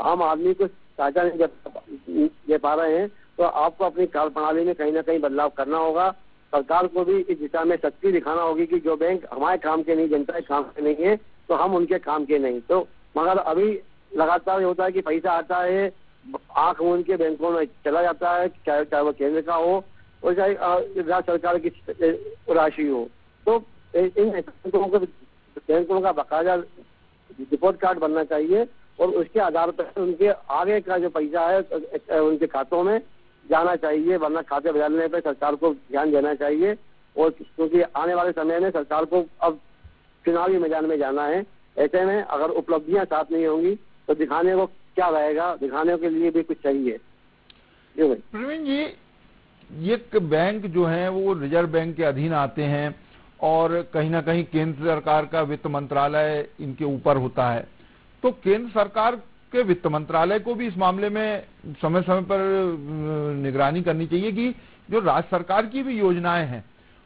आम आदमी को सहायता नहीं दे पा रहे हैं, तो आपको अपनी कार्य प्रणाली में कहीं ना कहीं बदलाव करना होगा। सरकार को भी इस दिशा में शक्ति दिखाना होगी कि जो बैंक हमारे काम के नहीं, जनता के काम के नहीं है, तो हम उनके काम के नहीं। तो मगर अभी लगातार होता है कि पैसा आता है, आंख मूंद के बैंकों में चला जाता है, चाहे वो केंद्र का हो और चाहे राज्य सरकार की राशि हो। तो इन बैंकों का बाकायदा रिपोर्ट कार्ड बनना चाहिए और उसके आधार पर उनके आगे का जो पैसा है उनके खातों में जाना चाहिए, वरना खाते बदलने पर सरकार को ध्यान देना चाहिए। और क्योंकि आने वाले समय में सरकार को अब चुनावी मैदान में जाना है, ऐसे में अगर उपलब्धियां साथ नहीं होंगी तो दिखाने को क्या रहेगा, दिखाने के लिए भी कुछ चाहिए। प्रवीण जी, ये बैंक जो है वो रिजर्व बैंक के अधीन आते हैं और कहीं ना कहीं केंद्र सरकार का वित्त मंत्रालय इनके ऊपर होता है, तो केंद्र सरकार के वित्त मंत्रालय को भी इस मामले में समय समय पर निगरानी करनी चाहिए कि जो राज्य सरकार की भी योजनाएं हैं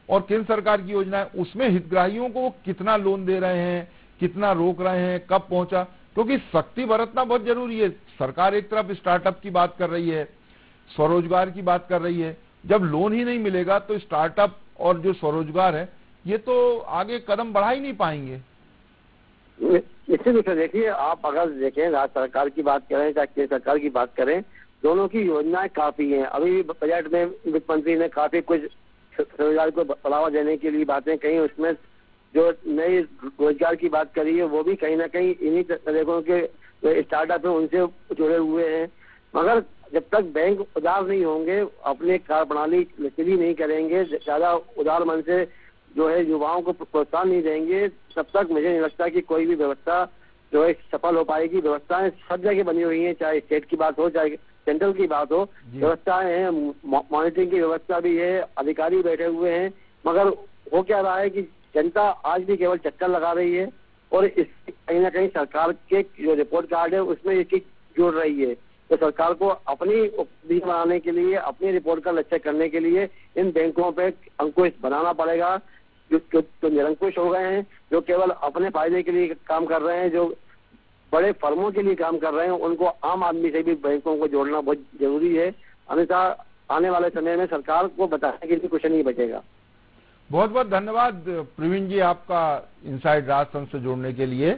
और केंद्र सरकार की योजनाएं, उसमें हितग्राहियों को कितना लोन दे रहे हैं, कितना रोक रहे हैं, कब पहुंचा, क्योंकि सख्ती बरतना बहुत जरूरी है। सरकार एक तरफ स्टार्टअप की बात कर रही है, स्वरोजगार की बात कर रही है, जब लोन ही नहीं मिलेगा तो स्टार्टअप और जो स्वरोजगार है ये तो आगे कदम बढ़ा ही नहीं पाएंगे। निश्चित रूप से देखिए, आप अगर देखें राज्य सरकार की बात करें चाहे केंद्र सरकार की बात करें, दोनों की योजनाएं काफी हैं। अभी बजट में वित्त मंत्री ने काफी कुछ स्वरोजगार को बढ़ावा देने के लिए बातें कही, उसमें जो नई रोजगार की बात करी है वो भी कहीं ना कहीं इन्हीं तरीकों के स्टार्टअप है उनसे जुड़े हुए हैं। मगर जब तक बैंक उदार नहीं होंगे, अपने कार्य प्रणाली लचीली नहीं करेंगे, ज्यादा उदार मन से जो है युवाओं को प्रोत्साहन नहीं देंगे, तब तक मुझे नहीं लगता कि कोई भी व्यवस्था जो है सफल हो पाएगी। व्यवस्थाएं सब जगह बनी हुई हैं, चाहे स्टेट की बात हो चाहे सेंट्रल की बात हो, व्यवस्थाएं हैं, मॉनिटरिंग की व्यवस्था भी है, अधिकारी बैठे हुए हैं। मगर हो क्या रहा है कि जनता आज भी केवल चक्कर लगा रही है और इस कहीं ना कहीं सरकार के जो रिपोर्ट कार्ड है उसमें ये चीज जुड़ रही है। तो सरकार को अपनी उपलब्धि बनाने के लिए, अपनी रिपोर्ट का लक्ष्य करने के लिए इन बैंकों पे अंकुश बनाना पड़ेगा। जो निरंकुश हो गए हैं, जो केवल अपने फायदे के लिए काम कर रहे हैं, जो बड़े फर्मों के लिए काम कर रहे हैं, उनको आम आदमी से भी बैंकों को जोड़ना बहुत जरूरी है। अन्यथा आने वाले समय में सरकार को बताने के लिए कुछ नहीं बचेगा। बहुत बहुत धन्यवाद प्रवीण जी आपका इनसाइड राजतंत्र से जोड़ने के लिए।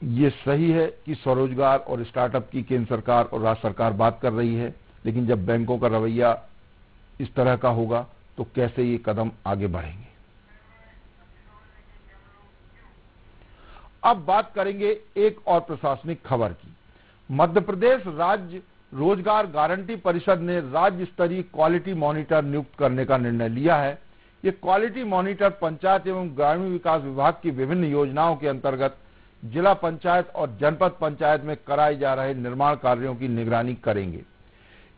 ये सही है कि स्वरोजगार और स्टार्टअप की केंद्र सरकार और राज्य सरकार बात कर रही है, लेकिन जब बैंकों का रवैया इस तरह का होगा तो कैसे ये कदम आगे बढ़ेंगे। अब बात करेंगे एक और प्रशासनिक खबर की। मध्य प्रदेश राज्य रोजगार गारंटी परिषद ने राज्य स्तरीय क्वालिटी मॉनिटर नियुक्त करने का निर्णय लिया है। ये क्वालिटी मॉनिटर पंचायत एवं ग्रामीण विकास विभाग की विभिन्न योजनाओं के अंतर्गत जिला पंचायत और जनपद पंचायत में कराए जा रहे निर्माण कार्यों की निगरानी करेंगे।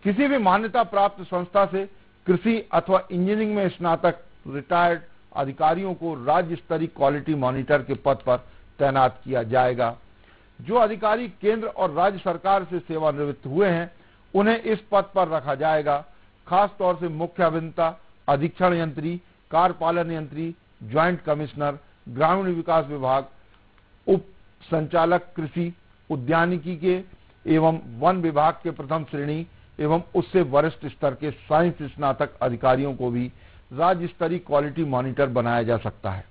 किसी भी मान्यता प्राप्त संस्था से कृषि अथवा इंजीनियरिंग में स्नातक रिटायर्ड अधिकारियों को राज्य स्तरीय क्वालिटी मॉनिटर के पद पर तैनात किया जाएगा। जो अधिकारी केंद्र और राज्य सरकार से सेवानिवृत्त हुए हैं उन्हें इस पद पर रखा जाएगा। खास तौर से मुख्य अभियंता, अधीक्षण यंत्री, कार्यपालन यंत्री, ज्वाइंट कमिश्नर, ग्रामीण विकास विभाग, उप संचालक कृषि उद्यानिकी के एवं वन विभाग के प्रथम श्रेणी एवं उससे वरिष्ठ स्तर के साइंस स्नातक अधिकारियों को भी राज्य स्तरीय क्वालिटी मॉनिटर बनाया जा सकता है।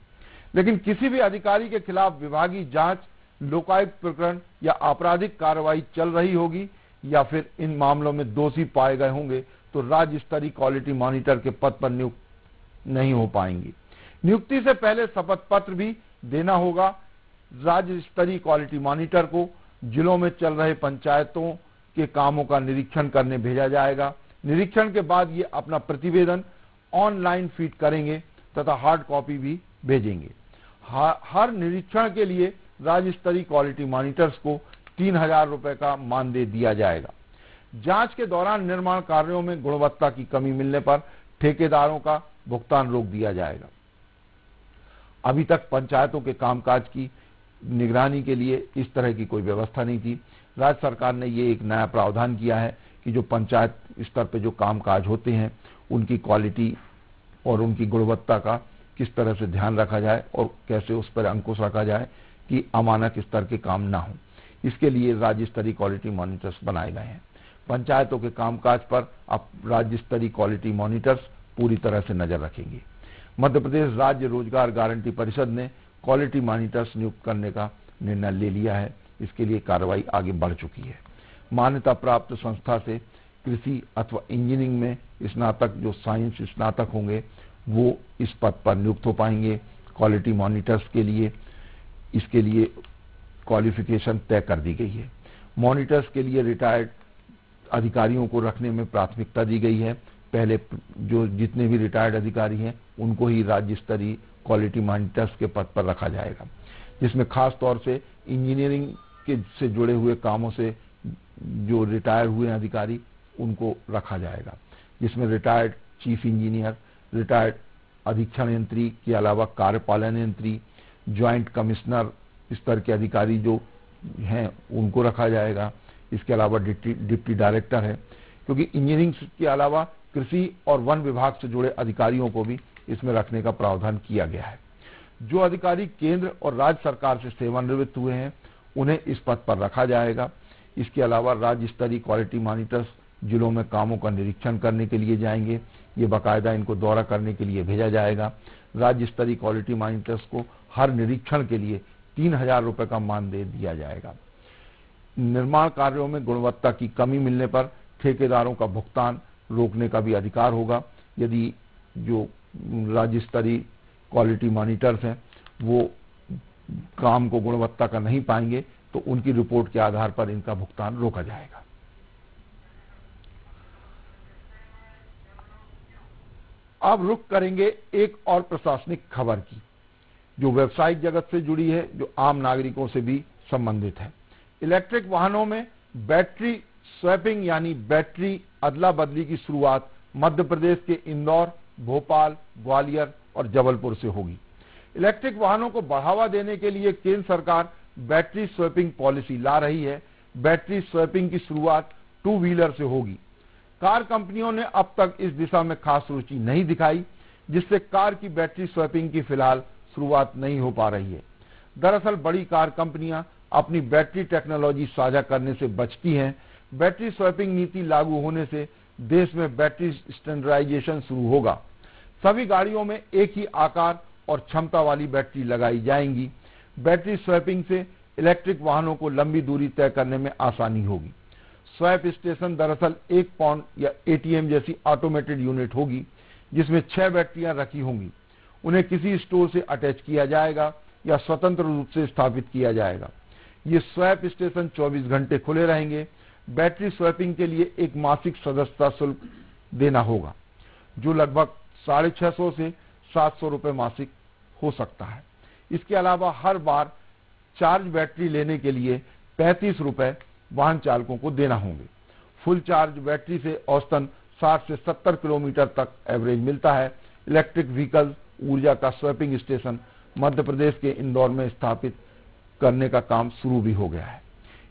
लेकिन किसी भी अधिकारी के खिलाफ विभागीय जांच, लोकायुक्त प्रकरण या आपराधिक कार्रवाई चल रही होगी या फिर इन मामलों में दोषी पाए गए होंगे तो राज्य स्तरीय क्वालिटी मॉनिटर के पद पर नियुक्त नहीं हो पाएंगे। नियुक्ति से पहले शपथ पत्र भी देना होगा। राज्य स्तरीय क्वालिटी मॉनिटर को जिलों में चल रहे पंचायतों के कामों का निरीक्षण करने भेजा जाएगा। निरीक्षण के बाद ये अपना प्रतिवेदन ऑनलाइन फीड करेंगे तथा हार्ड कॉपी भी भेजेंगे। हर निरीक्षण के लिए राज्य स्तरीय क्वालिटी मॉनिटर्स को 3000 रुपए का मानदेय दिया जाएगा। जांच के दौरान निर्माण कार्यों में गुणवत्ता की कमी मिलने पर ठेकेदारों का भुगतान रोक दिया जाएगा। अभी तक पंचायतों के कामकाज की निगरानी के लिए इस तरह की कोई व्यवस्था नहीं थी। राज्य सरकार ने ये एक नया प्रावधान किया है कि जो पंचायत स्तर पे जो कामकाज होते हैं उनकी क्वालिटी और उनकी गुणवत्ता का किस तरह से ध्यान रखा जाए और कैसे उस पर अंकुश रखा जाए कि अमानक स्तर के काम ना हो। इसके लिए राज्य स्तरीय क्वालिटी मॉनिटर्स बनाए गए हैं। पंचायतों के कामकाज पर अब राज्य स्तरीय क्वालिटी मॉनिटर्स पूरी तरह से नजर रखेंगे। मध्य प्रदेश राज्य रोजगार गारंटी परिषद ने क्वालिटी मॉनिटर्स नियुक्त करने का निर्णय ले लिया है। इसके लिए कार्रवाई आगे बढ़ चुकी है। मान्यता प्राप्त संस्था से कृषि अथवा इंजीनियरिंग में स्नातक, जो साइंस स्नातक होंगे, वो इस पद पर नियुक्त हो पाएंगे। क्वालिटी मॉनिटर्स के लिए इसके लिए क्वालिफिकेशन तय कर दी गई है। मॉनिटर्स के लिए रिटायर्ड अधिकारियों को रखने में प्राथमिकता दी गई है। पहले जो जितने भी रिटायर्ड अधिकारी हैं उनको ही राज्य स्तरीय क्वालिटी मॉनिटर्स के पद पर रखा जाएगा, जिसमें खास तौर से इंजीनियरिंग के से जुड़े हुए कामों से जो रिटायर हुए अधिकारी उनको रखा जाएगा, जिसमें रिटायर्ड चीफ इंजीनियर, रिटायर्ड अधीक्षण यंत्री के अलावा कार्यपालन यंत्री, ज्वाइंट कमिश्नर स्तर के अधिकारी जो हैं उनको रखा जाएगा। इसके अलावा डिप्टी डायरेक्टर है, क्योंकि इंजीनियरिंग के अलावा कृषि और वन विभाग से जुड़े अधिकारियों को भी इसमें रखने का प्रावधान किया गया है। जो अधिकारी केंद्र और राज्य सरकार से सेवानिवृत्त हुए हैं उन्हें इस पद पर रखा जाएगा। इसके अलावा राज्य स्तरीय क्वालिटी मॉनिटर्स जिलों में कामों का निरीक्षण करने के लिए जाएंगे। ये बाकायदा इनको दौरा करने के लिए भेजा जाएगा। राज्य स्तरीय क्वालिटी मॉनिटर्स को हर निरीक्षण के लिए 3000 रुपए का मानदेय दिया जाएगा। निर्माण कार्यों में गुणवत्ता की कमी मिलने पर ठेकेदारों का भुगतान रोकने का भी अधिकार होगा। यदि जो राज्य स्तरीय क्वालिटी मॉनिटर्स हैं वो काम को गुणवत्ता का नहीं पाएंगे तो उनकी रिपोर्ट के आधार पर इनका भुगतान रोका जाएगा। अब रुख करेंगे एक और प्रशासनिक खबर की, जो व्यावसायिक जगत से जुड़ी है, जो आम नागरिकों से भी संबंधित है। इलेक्ट्रिक वाहनों में बैटरी स्वैपिंग यानी बैटरी अदला बदली की शुरुआत मध्य प्रदेश के इंदौर, भोपाल, ग्वालियर और जबलपुर से होगी। इलेक्ट्रिक वाहनों को बढ़ावा देने के लिए केंद्र सरकार बैटरी स्वैपिंग पॉलिसी ला रही है। बैटरी स्वैपिंग की शुरुआत 2 व्हीलर से होगी। कार कंपनियों ने अब तक इस दिशा में खास रुचि नहीं दिखाई, जिससे कार की बैटरी स्वैपिंग की फिलहाल शुरुआत नहीं हो पा रही है। दरअसल बड़ी कार कंपनियां अपनी बैटरी टेक्नोलॉजी साझा करने से बचती हैं। बैटरी स्वैपिंग नीति लागू होने से देश में बैटरी स्टैंडर्डाइजेशन शुरू होगा। सभी गाड़ियों में एक ही आकार और क्षमता वाली बैटरी लगाई जाएंगी। बैटरी स्वैपिंग से इलेक्ट्रिक वाहनों को लंबी दूरी तय करने में आसानी होगी। स्वैप स्टेशन दरअसल एक पॉइंट या एटीएम जैसी ऑटोमेटेड यूनिट होगी, जिसमें 6 बैटरियां रखी होंगी। उन्हें किसी स्टोर से अटैच किया जाएगा या स्वतंत्र रूप से स्थापित किया जाएगा। ये स्वैप स्टेशन 24 घंटे खुले रहेंगे। बैटरी स्वैपिंग के लिए एक मासिक सदस्यता शुल्क देना होगा, जो लगभग 650 से 700 रुपए मासिक हो सकता है। इसके अलावा हर बार चार्ज बैटरी लेने के लिए 35 रुपए वाहन चालकों को देना होंगे। फुल चार्ज बैटरी से औसतन 60 से 70 किलोमीटर तक एवरेज मिलता है। इलेक्ट्रिक व्हीकल ऊर्जा का स्वैपिंग स्टेशन मध्य प्रदेश के इंदौर में स्थापित करने का काम शुरू भी हो गया है।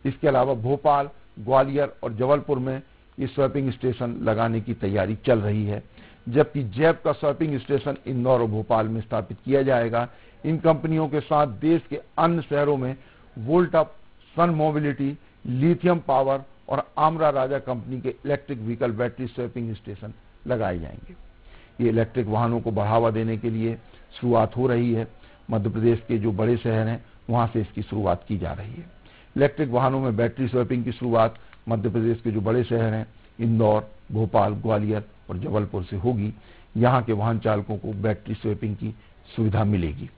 इसके अलावा भोपाल, ग्वालियर और जबलपुर में ये स्वैपिंग स्टेशन लगाने की तैयारी चल रही है, जबकि जैब का स्वैपिंग स्टेशन इंदौर और भोपाल में स्थापित किया जाएगा। इन कंपनियों के साथ देश के अन्य शहरों में वोल्टअप, सन मोबिलिटी, लिथियम पावर और आमरा राजा कंपनी के electric vehicle battery swapping station लगाए जाएंगे। ये इलेक्ट्रिक वाहनों को बढ़ावा देने के लिए शुरुआत हो रही है। मध्य प्रदेश के जो बड़े शहर हैं वहां से इसकी शुरुआत की जा रही है। इलेक्ट्रिक वाहनों में बैटरी स्वैपिंग की शुरुआत मध्य प्रदेश के जो बड़े शहर हैं इंदौर, भोपाल, ग्वालियर और जबलपुर से होगी। यहाँ के वाहन चालकों को बैटरी स्वैपिंग की सुविधा मिलेगी।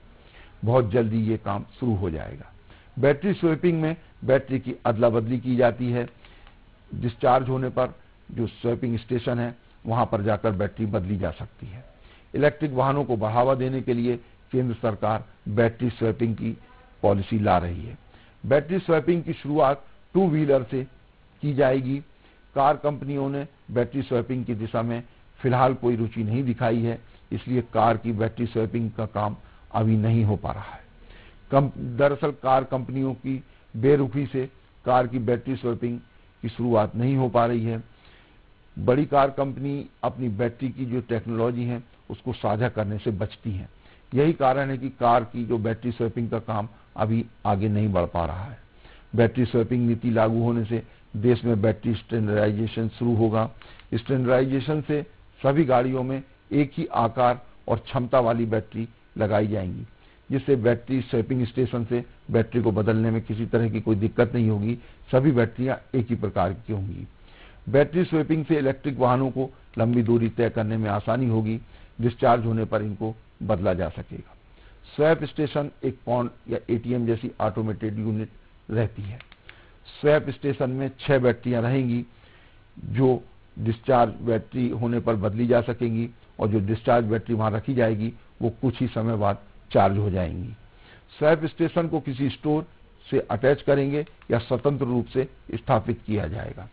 बहुत जल्दी ये काम शुरू हो जाएगा। बैटरी स्वैपिंग में बैटरी की अदला बदली की जाती है। डिस्चार्ज होने पर जो स्वैपिंग स्टेशन है वहां पर जाकर बैटरी बदली जा सकती है। इलेक्ट्रिक वाहनों को बढ़ावा देने के लिए केंद्र सरकार बैटरी स्वैपिंग की पॉलिसी ला रही है। बैटरी स्वैपिंग की शुरुआत 2 व्हीलर से की जाएगी। कार कंपनियों ने बैटरी स्वैपिंग की दिशा में फिलहाल कोई रुचि नहीं दिखाई है, इसलिए कार की बैटरी स्वैपिंग का काम अभी नहीं हो पा रहा है। दरअसल कार कंपनियों की बेरुखी से कार की बैटरी स्वैपिंग की शुरुआत नहीं हो पा रही है। बड़ी कार कंपनी अपनी बैटरी की जो टेक्नोलॉजी है उसको साझा करने से बचती हैं। यही कारण है कि कार की जो बैटरी स्वैपिंग का काम अभी आगे नहीं बढ़ पा रहा है। बैटरी स्वैपिंग नीति लागू होने से देश में बैटरी स्टैंडर्डाइजेशन शुरू होगा। स्टैंडर्डाइजेशन से सभी गाड़ियों में एक ही आकार और क्षमता वाली बैटरी लगाई जाएंगी, जिससे बैटरी स्वैपिंग स्टेशन से बैटरी को बदलने में किसी तरह की कोई दिक्कत नहीं होगी। सभी बैटरियां एक ही प्रकार की होंगी। बैटरी स्वैपिंग से इलेक्ट्रिक वाहनों को लंबी दूरी तय करने में आसानी होगी। डिस्चार्ज होने पर इनको बदला जा सकेगा। स्वैप स्टेशन एक पॉइंट या एटीएम जैसी ऑटोमेटेड यूनिट रहती है। स्वैप स्टेशन में 6 बैटरियां रहेंगी जो डिस्चार्ज बैटरी होने पर बदली जा सकेंगी, और जो डिस्चार्ज बैटरी वहां रखी जाएगी वो कुछ ही समय बाद चार्ज हो जाएंगी। स्वैप स्टेशन को किसी स्टोर से अटैच करेंगे या स्वतंत्र रूप से स्थापित किया जाएगा।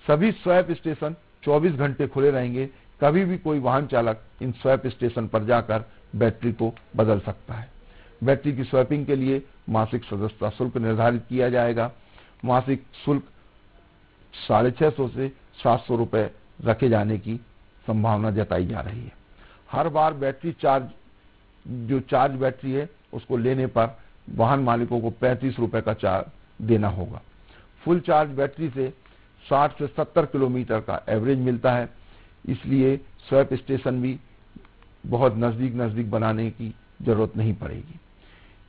सभी स्वैप स्टेशन 24 घंटे खुले रहेंगे। कभी भी कोई वाहन चालक इन स्वैप स्टेशन पर जाकर बैटरी को बदल सकता है। बैटरी की स्वैपिंग के लिए मासिक सदस्यता शुल्क निर्धारित किया जाएगा। मासिक शुल्क 650 से 700 रुपए रखे जाने की संभावना जताई जा रही है। हर बार बैटरी चार्ज बैटरी है उसको लेने पर वाहन मालिकों को 35 रुपए का चार्ज देना होगा। फुल चार्ज बैटरी से 60 से 70 किलोमीटर का एवरेज मिलता है, इसलिए स्वैप स्टेशन भी बहुत नजदीक बनाने की जरूरत नहीं पड़ेगी।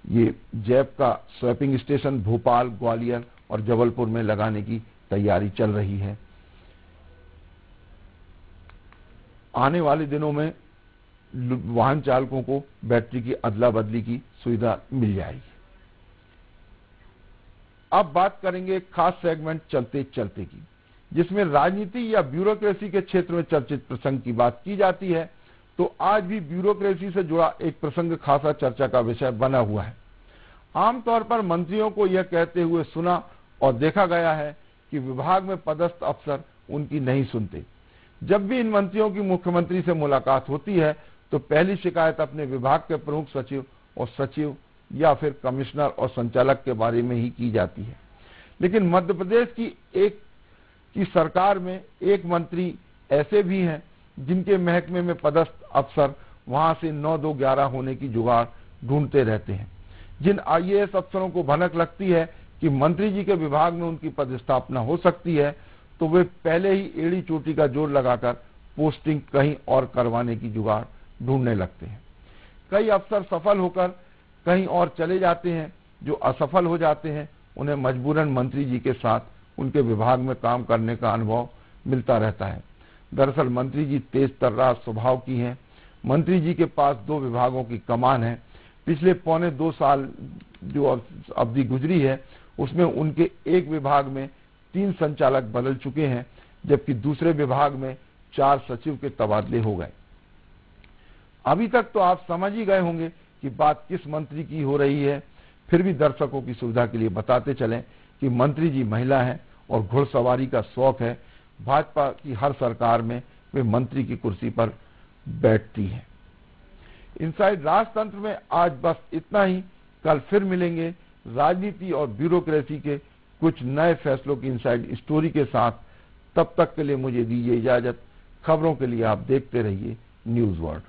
ये जैप का स्वैपिंग स्टेशन भोपाल, ग्वालियर और जबलपुर में लगाने की तैयारी चल रही है। आने वाले दिनों में वाहन चालकों को बैटरी की अदला बदली की सुविधा मिल जाएगी। अब बात करेंगे एक खास सेगमेंट चलते चलते की, जिसमें राजनीति या ब्यूरोक्रेसी के क्षेत्र में चर्चित प्रसंग की बात की जाती है। तो आज भी ब्यूरोक्रेसी से जुड़ा एक प्रसंग खासा चर्चा का विषय बना हुआ है। आमतौर पर मंत्रियों को यह कहते हुए सुना और देखा गया है कि विभाग में पदस्थ अफसर उनकी नहीं सुनते। जब भी इन मंत्रियों की मुख्यमंत्री से मुलाकात होती है तो पहली शिकायत अपने विभाग के प्रमुख सचिव और सचिव या फिर कमिश्नर और संचालक के बारे में ही की जाती है। लेकिन मध्य प्रदेश की सरकार में एक मंत्री ऐसे भी हैं जिनके महकमे में पदस्थ अफसर वहां से 9-2-11 होने की जुगाड़ ढूंढते रहते हैं। जिन आईएएस अफसरों को भनक लगती है कि मंत्री जी के विभाग में उनकी पदस्थापना हो सकती है तो वे पहले ही एड़ी चोटी का जोर लगाकर पोस्टिंग कहीं और करवाने की जुगाड़ ढूंढने लगते हैं। कई अफसर सफल होकर कहीं और चले जाते हैं। जो असफल हो जाते हैं उन्हें मजबूरन मंत्री जी के साथ उनके विभाग में काम करने का अनुभव मिलता रहता है। दरअसल मंत्री जी तेज तर्रार स्वभाव की हैं। मंत्री जी के पास 2 विभागों की कमान है। पिछले 1.25 साल जो अवधि गुजरी है उसमें उनके एक विभाग में 3 संचालक बदल चुके हैं, जबकि दूसरे विभाग में 4 सचिव के तबादले हो गए। अभी तक तो आप समझ ही गए होंगे कि बात किस मंत्री की हो रही है। फिर भी दर्शकों की सुविधा के लिए बताते चलें कि मंत्री जी महिला हैं और घुड़सवारी का शौक है। भाजपा की हर सरकार में वे मंत्री की कुर्सी पर बैठती हैं। इनसाइड राजतंत्र में आज बस इतना ही। कल फिर मिलेंगे राजनीति और ब्यूरोक्रेसी के कुछ नए फैसलों की इनसाइड स्टोरी के साथ। तब तक के लिए मुझे दीजिए इजाजत। खबरों के लिए आप देखते रहिए न्यूज़ वर्ल्ड।